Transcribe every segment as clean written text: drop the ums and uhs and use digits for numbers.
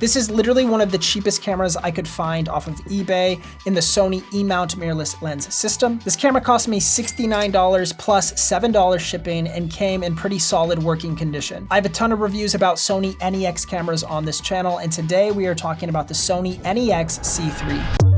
This is literally one of the cheapest cameras I could find off of eBay in the Sony E-mount mirrorless lens system. This camera cost me $69 plus $7 shipping and came in pretty solid working condition. I have a ton of reviews about Sony NEX cameras on this channel, and today we are talking about the Sony NEX-C3.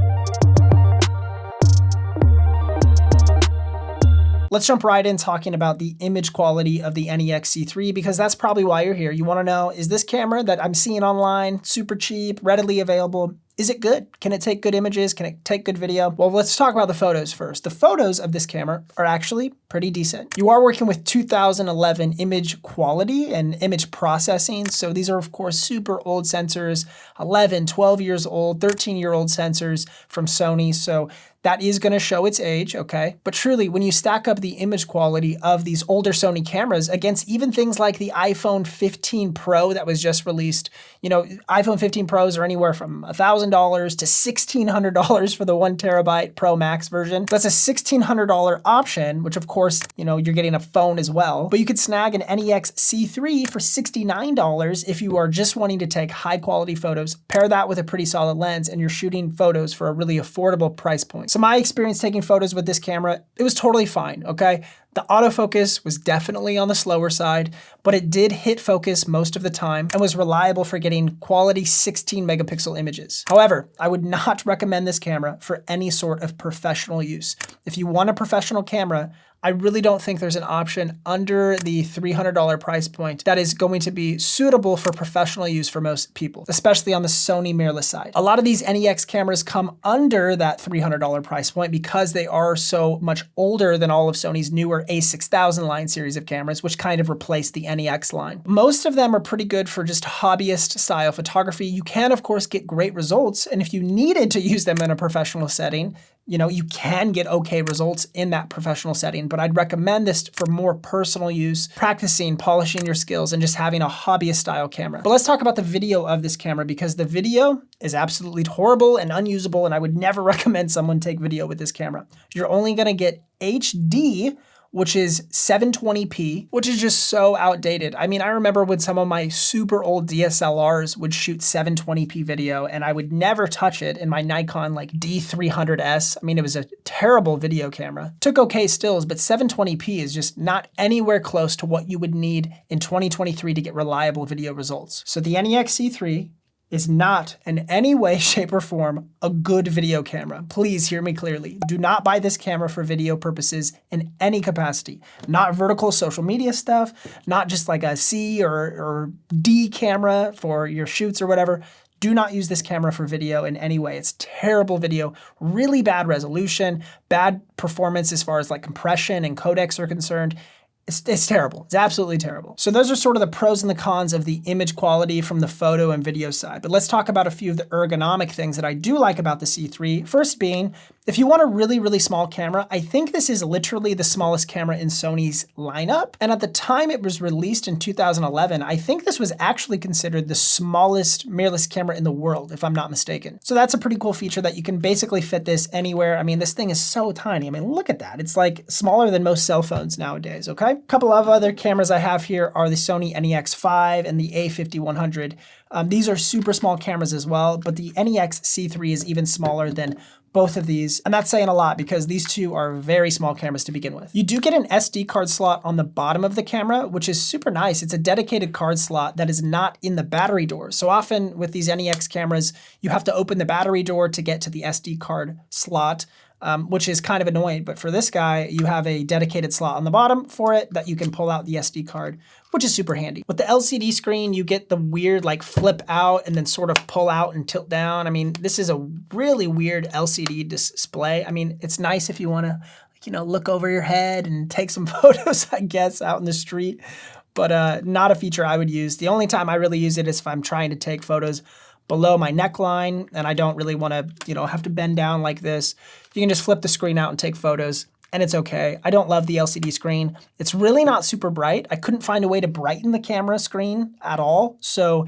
Let's jump right in talking about the image quality of the NEX-C3 because that's probably why you're here. You want to know, is this camera that I'm seeing online super cheap, readily available? Is it good? Can it take good images? Can it take good video? Well, let's talk about the photos first. The photos of this camera are actually pretty decent. You are working with 2011 image quality and image processing. So these are, of course, super old sensors, 11, 12 years old, 13-year-old sensors from Sony. So that is going to show its age, okay? But truly, when you stack up the image quality of these older Sony cameras against even things like the iPhone 15 Pro that was just released, you know, iPhone 15 Pros are anywhere from $1,000 to $1,600 for the 1 terabyte Pro Max version. That's a $1,600 option, which of course, you know, you're getting a phone as well. But you could snag an NEX-C3 for $69 if you are just wanting to take high quality photos, pair that with a pretty solid lens, and you're shooting photos for a really affordable price point. So my experience taking photos with this camera, it was totally fine, okay? The autofocus was definitely on the slower side, but it did hit focus most of the time and was reliable for getting quality 16 megapixel images. However, I would not recommend this camera for any sort of professional use. If you want a professional camera, I really don't think there's an option under the $300 price point that is going to be suitable for professional use for most people, especially on the Sony mirrorless side. A lot of these NEX cameras come under that $300 price point because they are so much older than all of Sony's newer A6000 line series of cameras, which kind of replaced the NEX line. Most of them are pretty good for just hobbyist style photography. You can, of course, get great results, and if you needed to use them in a professional setting, you know, you can get okay results in that professional setting, but I'd recommend this for more personal use, practicing, polishing your skills, and just having a hobbyist style camera. But let's talk about the video of this camera because the video is absolutely horrible and unusable, and I would never recommend someone take video with this camera. You're only gonna get HD, which is 720p, which is just so outdated. I mean, I remember when some of my super old DSLRs would shoot 720p video and I would never touch it in my Nikon like D300S. I mean, it was a terrible video camera. Took okay stills, but 720p is just not anywhere close to what you would need in 2023 to get reliable video results. So the NEX-C3 is not in any way, shape, or form a good video camera. Please hear me clearly. Do not buy this camera for video purposes in any capacity. Not vertical social media stuff, not just like a C or D camera for your shoots or whatever. Do not use this camera for video in any way. It's terrible video, really bad resolution, bad performance as far as like compression and codecs are concerned. It's terrible. It's absolutely terrible. So those are sort of the pros and the cons of the image quality from the photo and video side. But let's talk about a few of the ergonomic things that I do like about the C3. First being, if you want a really, really small camera, I think this is literally the smallest camera in Sony's lineup. And at the time it was released in 2011, I think this was actually considered the smallest mirrorless camera in the world, if I'm not mistaken. So that's a pretty cool feature that you can basically fit this anywhere. I mean, this thing is so tiny. I mean, look at that. It's like smaller than most cell phones nowadays, okay? A couple of other cameras I have here are the Sony NEX-5 and the A5100. These are super small cameras as well, but the NEX-C3 is even smaller than both of these, and that's saying a lot because these two are very small cameras to begin with. You do get an SD card slot on the bottom of the camera, which is super nice. It's a dedicated card slot that is not in the battery door. So often with these NEX cameras, you have to open the battery door to get to the SD card slot, which is kind of annoying. But for this guy, you have a dedicated slot on the bottom for it that you can pull out the SD card, which is super handy. With the LCD screen, you get the weird like flip out and then sort of pull out and tilt down. I mean, this is a really weird LCD display. I mean, it's nice if you want to, you know, look over your head and take some photos, I guess, out in the street, but not a feature I would use. The only time I really use it is if I'm trying to take photos below my neckline and I don't really want to, you know, have to bend down like this. You can just flip the screen out and take photos, and it's okay. I don't love the LCD screen. It's really not super bright. I couldn't find a way to brighten the camera screen at all. So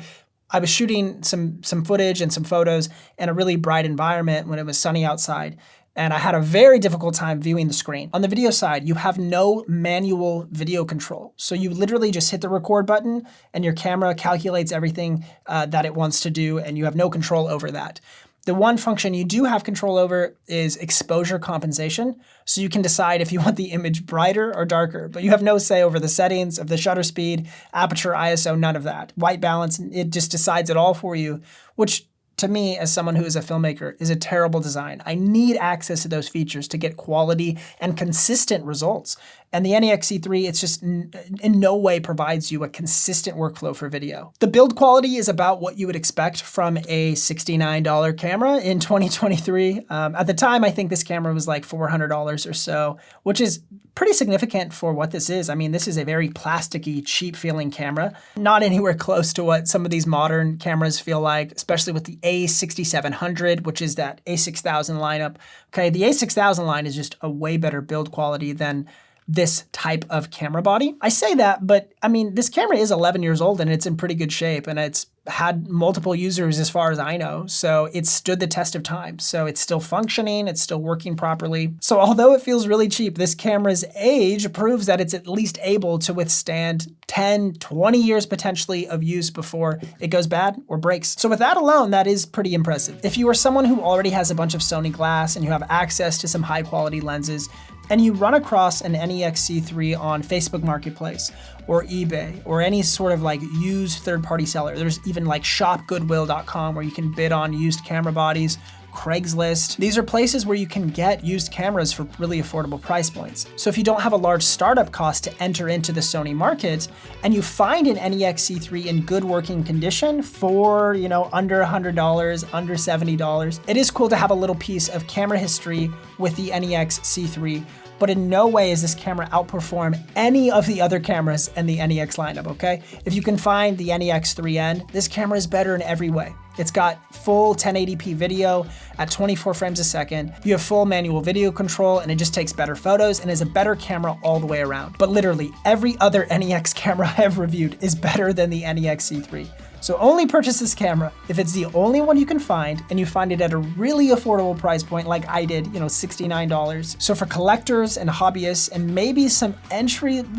I was shooting some footage and some photos in a really bright environment when it was sunny outside, and I had a very difficult time viewing the screen. On the video side, you have no manual video control. So you literally just hit the record button and your camera calculates everything that it wants to do, and you have no control over that. The one function you do have control over is exposure compensation. So you can decide if you want the image brighter or darker, but you have no say over the settings of the shutter speed, aperture, ISO, none of that. White balance, it just decides it all for you, which to me, as someone who is a filmmaker, is a terrible design. I need access to those features to get quality and consistent results. And the NEX-C3, it's just in no way provides you a consistent workflow for video. The build quality is about what you would expect from a $69 camera in 2023. At the time, I think this camera was like $400 or so, which is pretty significant for what this is. I mean, this is a very plasticky, cheap feeling camera. Not anywhere close to what some of these modern cameras feel like, especially with the A6700, which is that A6000 lineup. Okay, the A6000 line is just a way better build quality than this type of camera body. I say that, but I mean, this camera is 11 years old and it's in pretty good shape, and it's had multiple users as far as I know. So it's stood the test of time. So it's still functioning, it's still working properly. So although it feels really cheap, this camera's age proves that it's at least able to withstand 10, 20 years potentially of use before it goes bad or breaks. So with that alone, that is pretty impressive. If you are someone who already has a bunch of Sony glass and you have access to some high quality lenses, and you run across an NEX-C3 on Facebook Marketplace or eBay or any sort of like used third-party seller. There's even like shopgoodwill.com where you can bid on used camera bodies, Craigslist. These are places where you can get used cameras for really affordable price points. So if you don't have a large startup cost to enter into the Sony market and you find an NEX-C3 in good working condition for, under $100, under $70, it is cool to have a little piece of camera history with the NEX-C3. But in no way is this camera outperform any of the other cameras in the NEX lineup, okay? If you can find the NEX-3N, this camera is better in every way. It's got full 1080p video at 24 frames a second. You have full manual video control, and it just takes better photos and is a better camera all the way around. But literally every other NEX camera I've reviewed is better than the NEX-C3. So only purchase this camera if it's the only one you can find and you find it at a really affordable price point like I did, $69. So for collectors and hobbyists and maybe some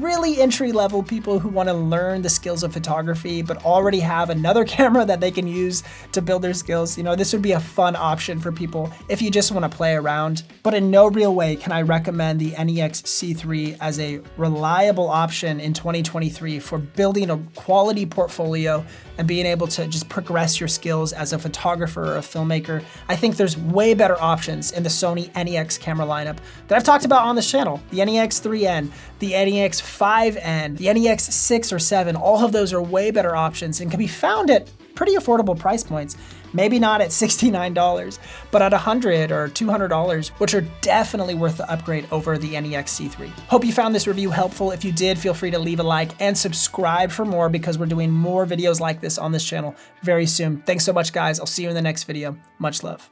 really entry level people who want to learn the skills of photography but already have another camera that they can use to build their skills, this would be a fun option for people if you just want to play around. But in no real way can I recommend the NEX-C3 as a reliable option in 2023 for building a quality portfolio and being able to just progress your skills as a photographer or a filmmaker. I think there's way better options in the Sony NEX camera lineup that I've talked about on this channel. The NEX-3N, the NEX-5N, the NEX-6 or 7, all of those are way better options and can be found at pretty affordable price points. Maybe not at $69, but at $100 or $200, which are definitely worth the upgrade over the NEX-C3. Hope you found this review helpful. If you did, feel free to leave a like and subscribe for more because we're doing more videos like this on this channel very soon. Thanks so much, guys. I'll see you in the next video. Much love.